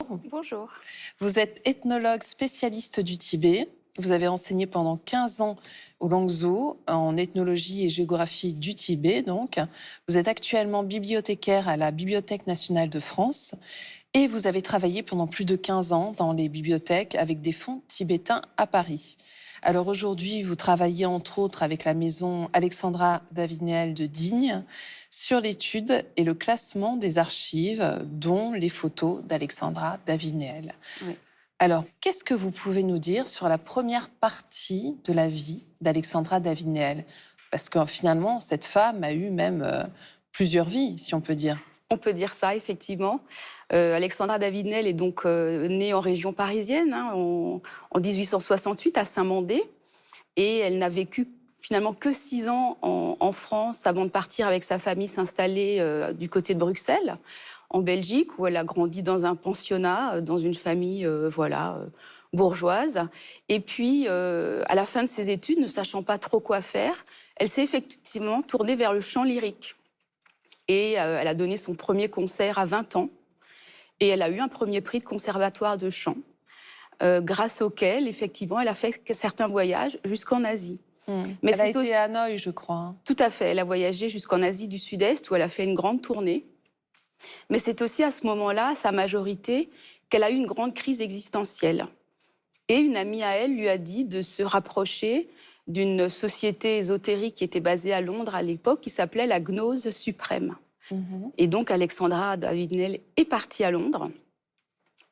Bonjour. Vous êtes ethnologue spécialiste du Tibet. Vous avez enseigné pendant 15 ans au Guangzhou en ethnologie et géographie du Tibet. Donc, vous êtes actuellement bibliothécaire à la Bibliothèque nationale de France et vous avez travaillé pendant plus de 15 ans dans les bibliothèques avec des fonds tibétains à Paris. Alors aujourd'hui, vous travaillez entre autres avec la maison Alexandra Davinel de Digne sur l'étude et le classement des archives, dont les photos d'Alexandra Davinel. Oui. Alors, qu'est-ce que vous pouvez nous dire sur la première partie de la vie d'Alexandra Davinel? Parce que finalement, cette femme a eu même plusieurs vies, si on peut dire. On peut dire ça, effectivement. Alexandra Davinel est donc née en région parisienne, en 1868, à Saint-Mandé. Et elle n'a vécu finalement que 6 ans en France avant de partir avec sa famille s'installer du côté de Bruxelles, en Belgique, où elle a grandi dans un pensionnat, dans une famille bourgeoise. Et puis, à la fin de ses études, ne sachant pas trop quoi faire, elle s'est effectivement tournée vers le chant lyrique. Et elle a donné son premier concert à 20 ans. Et elle a eu un premier prix de conservatoire de chant, grâce auquel, effectivement, elle a fait certains voyages jusqu'en Asie. Mais elle a été à Hanoï, je crois. Tout à fait. Elle a voyagé jusqu'en Asie du Sud-Est, où elle a fait une grande tournée. Mais c'est aussi à ce moment-là, à sa majorité, qu'elle a eu une grande crise existentielle. Et une amie à elle lui a dit de se rapprocher d'une société ésotérique qui était basée à Londres à l'époque, qui s'appelait la Gnose Suprême. Et donc Alexandra Davinel est partie à Londres.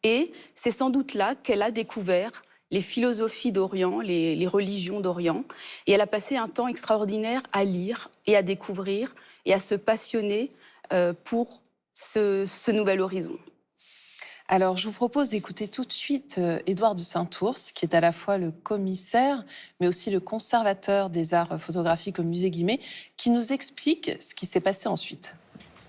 Et c'est sans doute là qu'elle a découvert les philosophies d'Orient, les religions d'Orient. Et elle a passé un temps extraordinaire à lire et à découvrir et à se passionner pour ce nouvel horizon. Alors, je vous propose d'écouter tout de suite Édouard de Saint-Ours, qui est à la fois le commissaire, mais aussi le conservateur des arts photographiques au musée Guimet, qui nous explique ce qui s'est passé ensuite.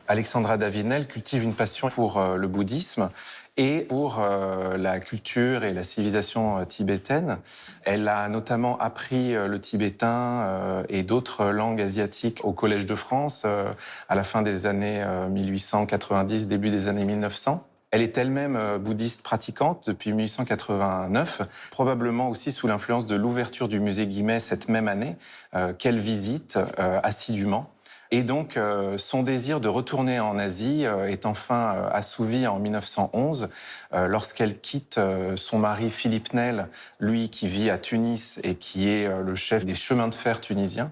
Alexandra Davinel cultive une passion pour le bouddhisme et pour la culture et la civilisation tibétaine. Elle a notamment appris le tibétain et d'autres langues asiatiques au Collège de France à la fin des années 1890, début des années 1900. Elle est elle-même bouddhiste pratiquante depuis 1889, probablement aussi sous l'influence de l'ouverture du musée Guimet cette même année, qu'elle visite assidûment. Et donc, son désir de retourner en Asie est enfin assouvi en 1911, lorsqu'elle quitte son mari Philippe Nel, lui qui vit à Tunis et qui est le chef des chemins de fer tunisiens.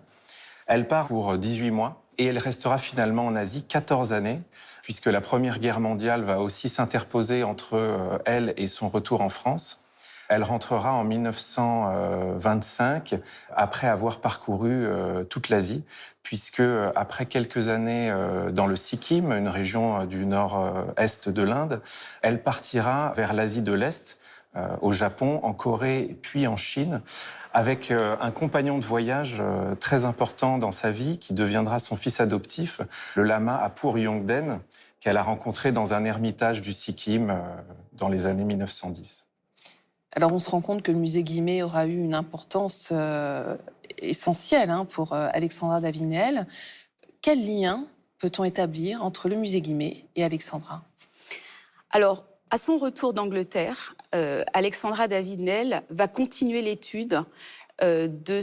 Elle part pour 18 mois et elle restera finalement en Asie 14 années, puisque la Première Guerre mondiale va aussi s'interposer entre elle et son retour en France. Elle rentrera en 1925, après avoir parcouru toute l'Asie, puisque après quelques années dans le Sikkim, une région du nord-est de l'Inde, elle partira vers l'Asie de l'Est, au Japon, en Corée, puis en Chine, avec un compagnon de voyage très important dans sa vie, qui deviendra son fils adoptif, le lama Apur Yongden, qu'elle a rencontré dans un ermitage du Sikkim dans les années 1910. Alors, on se rend compte que le musée Guimet aura eu une importance essentielle pour Alexandra Davinel. Quel lien peut-on établir entre le musée Guimet et Alexandra? Alors, à son retour d'Angleterre, Alexandra Davinel va continuer l'étude de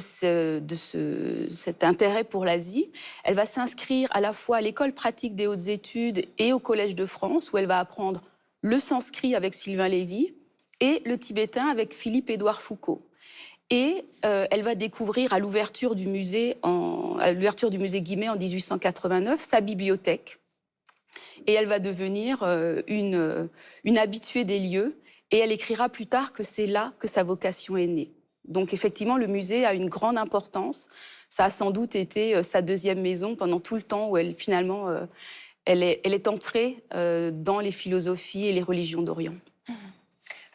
cet intérêt pour l'Asie. Elle va s'inscrire à la fois à l'école pratique des hautes études et au Collège de France, où elle va apprendre le sanskrit avec Sylvain Lévy et le tibétain avec Philippe-Édouard Foucault. Et elle va découvrir à l'ouverture du musée Guimet en 1889 sa bibliothèque. Et elle va devenir une habituée des lieux. Et elle écrira plus tard que c'est là que sa vocation est née. Donc effectivement, le musée a une grande importance. Ça a sans doute été sa deuxième maison pendant tout le temps où elle, finalement, elle est entrée dans les philosophies et les religions d'Orient.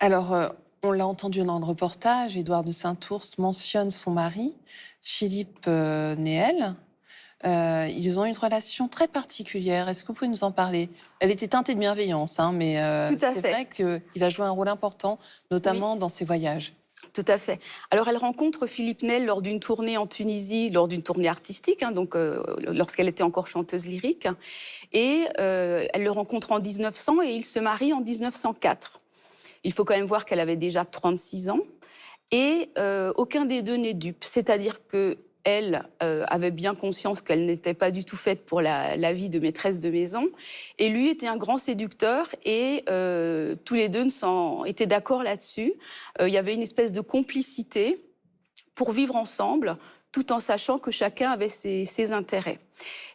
Alors, on l'a entendu dans le reportage, Édouard de Saint-Ours mentionne son mari, Philippe Néel. Ils ont une relation très particulière. Est-ce que vous pouvez nous en parler? Elle était teintée de bienveillance, mais c'est vrai qu'il a joué un rôle important, notamment dans ses voyages. Tout à fait. Alors, elle rencontre Philippe Nel lors d'une tournée en Tunisie, lors d'une tournée artistique, lorsqu'elle était encore chanteuse lyrique. Et elle le rencontre en 1900 et ils se marient en 1904. Il faut quand même voir qu'elle avait déjà 36 ans. Et aucun des deux n'est dupe. C'est-à-dire qu'elle avait bien conscience qu'elle n'était pas du tout faite pour la vie de maîtresse de maison. Et lui était un grand séducteur et tous les deux étaient d'accord là-dessus. Il y avait une espèce de complicité pour vivre ensemble, tout en sachant que chacun avait ses intérêts.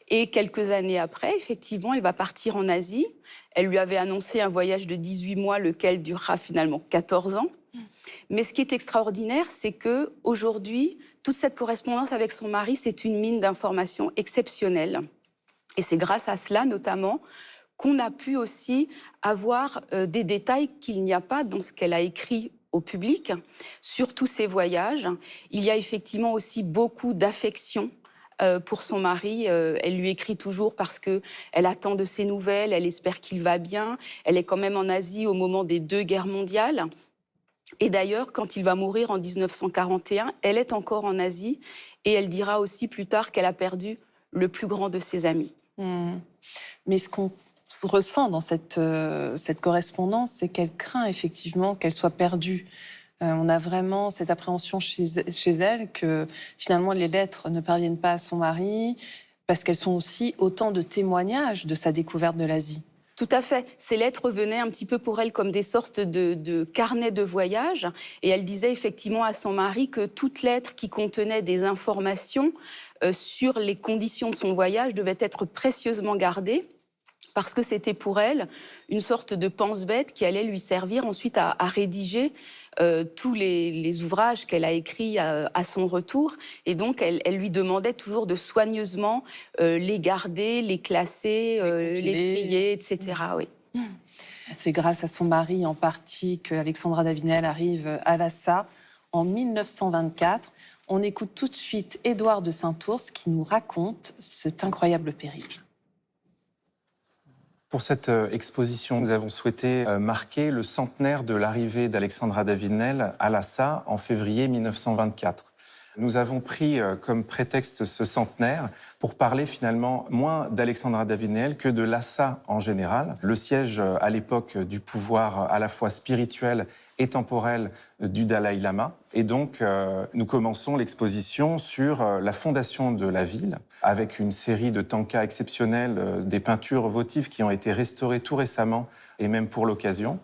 Et quelques années après, effectivement, elle va partir en Asie. Elle lui avait annoncé un voyage de 18 mois, lequel durera finalement 14 ans. Mais ce qui est extraordinaire, c'est qu'aujourd'hui, toute cette correspondance avec son mari, c'est une mine d'informations exceptionnelle. Et c'est grâce à cela, notamment, qu'on a pu aussi avoir des détails qu'il n'y a pas dans ce qu'elle a écrit au public sur tous ses voyages. Il y a effectivement aussi beaucoup d'affection pour son mari. Elle lui écrit toujours parce qu'elle attend de ses nouvelles, elle espère qu'il va bien. Elle est quand même en Asie au moment des 2 guerres mondiales. Et d'ailleurs, quand il va mourir en 1941, elle est encore en Asie et elle dira aussi plus tard qu'elle a perdu le plus grand de ses amis. Mais ce qu'on ressent dans cette correspondance, c'est qu'elle craint effectivement qu'elle soit perdue. On a vraiment cette appréhension chez elle que finalement les lettres ne parviennent pas à son mari parce qu'elles sont aussi autant de témoignages de sa découverte de l'Asie. Tout à fait. Ces lettres venaient un petit peu pour elle comme des sortes de carnets de voyage. Et elle disait effectivement à son mari que toute lettre qui contenait des informations sur les conditions de son voyage devait être précieusement gardée, parce que c'était pour elle une sorte de pense-bête qui allait lui servir ensuite à rédiger tous les ouvrages qu'elle a écrits à son retour. Et donc, elle lui demandait toujours de soigneusement les garder, les classer, les trier, etc. Oui. C'est grâce à son mari en partie qu'Alexandra Davinel arrive à Lhasa en 1924. On écoute tout de suite Édouard de Saint-Ours qui nous raconte cet incroyable périple. Pour cette exposition, nous avons souhaité marquer le centenaire de l'arrivée d'Alexandra Davinel à Lhasa en février 1924. Nous avons pris comme prétexte ce centenaire pour parler finalement moins d'Alexandra Davinel que de Lhasa en général, le siège à l'époque du pouvoir à la fois spirituel et temporel du Dalai Lama. Et donc, nous commençons l'exposition sur la fondation de la ville, avec une série de tankas exceptionnels, des peintures votives qui ont été restaurées tout récemment, et même pour l'occasion.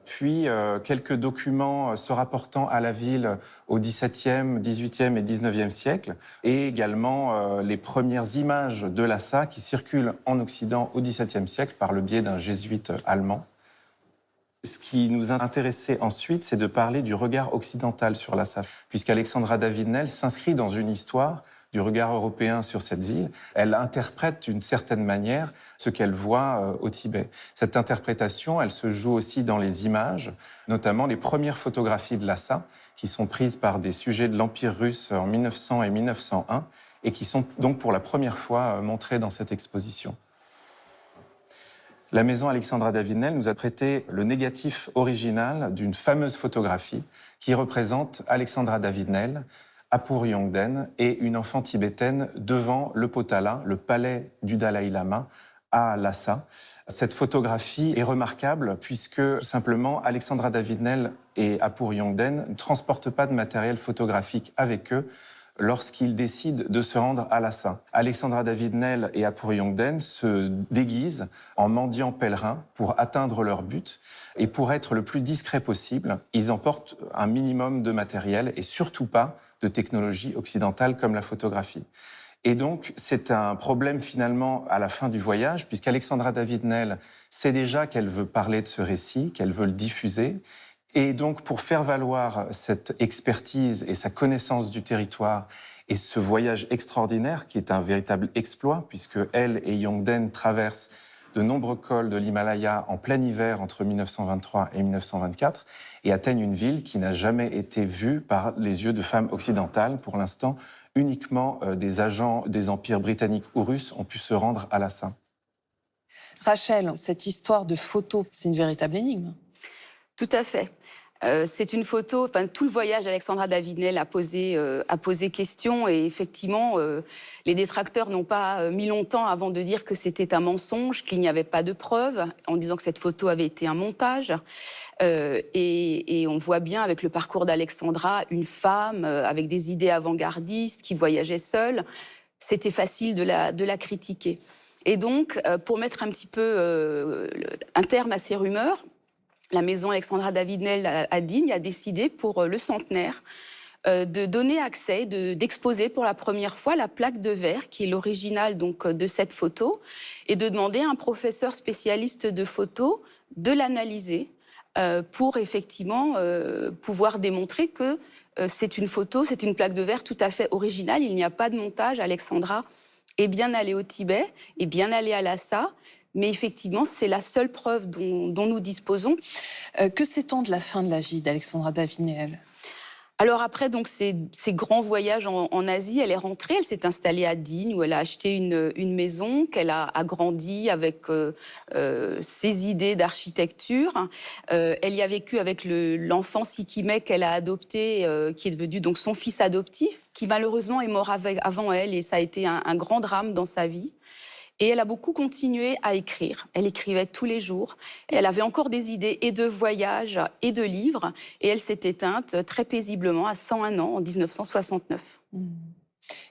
Puis, quelques documents se rapportant à la ville au XVIIe, XVIIIe et XIXe siècle, et également les premières images de Lhasa qui circulent en Occident au XVIIe siècle par le biais d'un jésuite allemand. Ce qui nous intéressait ensuite, c'est de parler du regard occidental sur Lhasa, puisqu'Alexandra Davinel s'inscrit dans une histoire du regard européen sur cette ville. Elle interprète d'une certaine manière ce qu'elle voit au Tibet. Cette interprétation, elle se joue aussi dans les images, notamment les premières photographies de Lhasa, qui sont prises par des sujets de l'Empire russe en 1900 et 1901, et qui sont donc pour la première fois montrées dans cette exposition. La maison Alexandra Davinel nous a prêté le négatif original d'une fameuse photographie qui représente Alexandra Davinel, Apur Yongden et une enfant tibétaine devant le Potala, le palais du Dalai Lama, à Lhasa. Cette photographie est remarquable puisque, tout simplement, Alexandra Davinel et Apur Yongden ne transportent pas de matériel photographique avec eux lorsqu'ils décident de se rendre à Lhasa. Alexandra Davinel et Apur Yongden se déguisent en mendiants pèlerins pour atteindre leur but. Et pour être le plus discret possible, ils emportent un minimum de matériel et surtout pas de technologie occidentale comme la photographie. Et donc, c'est un problème finalement à la fin du voyage, puisqu'Alexandra Davinel sait déjà qu'elle veut parler de ce récit, qu'elle veut le diffuser. Et donc, pour faire valoir cette expertise et sa connaissance du territoire et ce voyage extraordinaire, qui est un véritable exploit, puisque elle et Yongden traversent de nombreux cols de l'Himalaya en plein hiver entre 1923 et 1924 et atteignent une ville qui n'a jamais été vue par les yeux de femmes occidentales. Pour l'instant, uniquement des agents des empires britanniques ou russes ont pu se rendre à Lhasa. Rachel, cette histoire de photos, c'est une véritable énigme. Tout à fait. C'est une photo, enfin tout le voyage d'Alexandra Davinel a posé question et effectivement, les détracteurs n'ont pas mis longtemps avant de dire que c'était un mensonge, qu'il n'y avait pas de preuves, en disant que cette photo avait été un montage. Et on voit bien avec le parcours d'Alexandra, une femme avec des idées avant-gardistes qui voyageait seule. C'était facile de la critiquer. Et donc, pour mettre un petit peu un terme à ces rumeurs, la maison Alexandra Davinel à Digne a décidé pour le centenaire de donner accès, d'exposer pour la première fois la plaque de verre qui est l'original donc de cette photo et de demander à un professeur spécialiste de photo de l'analyser pour effectivement pouvoir démontrer que c'est une photo, c'est une plaque de verre tout à fait originale. Il n'y a pas de montage. Alexandra est bien allée au Tibet, est bien allée à Lhasa. Mais effectivement, c'est la seule preuve dont nous disposons. Que sait-on de la fin de la vie d'Alexandra Davinel ? Alors après donc, ces grands voyages en Asie, elle est rentrée, elle s'est installée à Digne où elle a acheté une maison qu'elle a agrandie avec ses idées d'architecture. Elle y a vécu avec l'enfant Sikimé qu'elle a adopté, qui est devenu donc son fils adoptif, qui malheureusement est mort avant elle et ça a été un grand drame dans sa vie. Et elle a beaucoup continué à écrire. Elle écrivait tous les jours. Elle avait encore des idées et de voyages et de livres. Et elle s'est éteinte très paisiblement à 101 ans en 1969.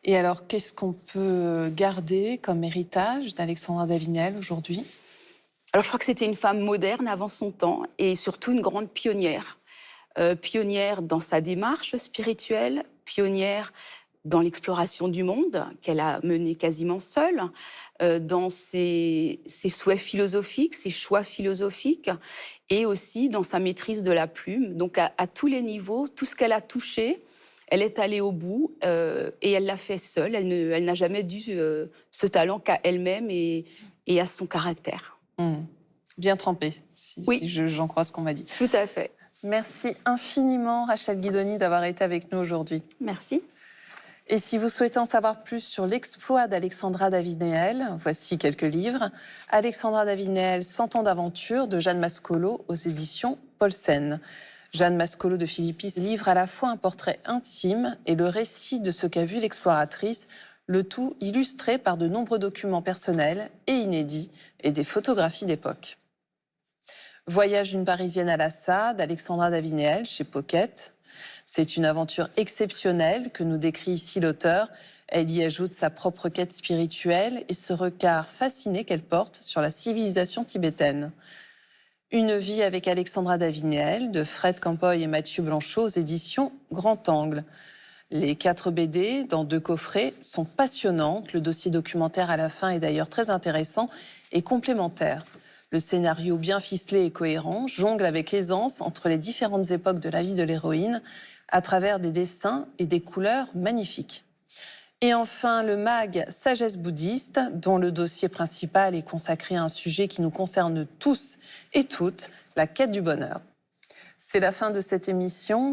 Et alors, qu'est-ce qu'on peut garder comme héritage d'Alexandra Davinel aujourd'hui ? Alors, je crois que c'était une femme moderne avant son temps et surtout une grande pionnière. Pionnière dans sa démarche spirituelle, pionnière dans l'exploration du monde, qu'elle a menée quasiment seule, dans ses souhaits philosophiques, ses choix philosophiques, et aussi dans sa maîtrise de la plume. Donc à tous les niveaux, tout ce qu'elle a touché, elle est allée au bout, et elle l'a fait seule. Elle n'a jamais dû ce talent qu'à elle-même et à son caractère. Bien trempée, oui. si j'en crois ce qu'on m'a dit. Tout à fait. Merci infiniment, Rachel Guidoni, d'avoir été avec nous aujourd'hui. Merci. Et si vous souhaitez en savoir plus sur l'exploit d'Alexandra Davinel, voici quelques livres. Alexandra Davinel, 100 ans d'aventure, de Jeanne Mascolo, aux éditions Paulsen. Jeanne Mascolo de Philippis livre à la fois un portrait intime et le récit de ce qu'a vu l'exploratrice, le tout illustré par de nombreux documents personnels et inédits et des photographies d'époque. Voyage d'une Parisienne à Lhasa, d'Alexandra Davinel, chez Pocket. C'est une aventure exceptionnelle que nous décrit ici l'auteur. Elle y ajoute sa propre quête spirituelle et ce regard fasciné qu'elle porte sur la civilisation tibétaine. Une vie avec Alexandra Davinel, de Fred Campoy et Mathieu Blanchot, aux éditions Grand Angle. Les 4 BD, dans 2 coffrets, sont passionnantes. Le dossier documentaire à la fin est d'ailleurs très intéressant et complémentaire. Le scénario bien ficelé et cohérent jongle avec aisance entre les différentes époques de la vie de l'héroïne à travers des dessins et des couleurs magnifiques. Et enfin, le mag Sagesse bouddhiste, dont le dossier principal est consacré à un sujet qui nous concerne tous et toutes, la quête du bonheur. C'est la fin de cette émission.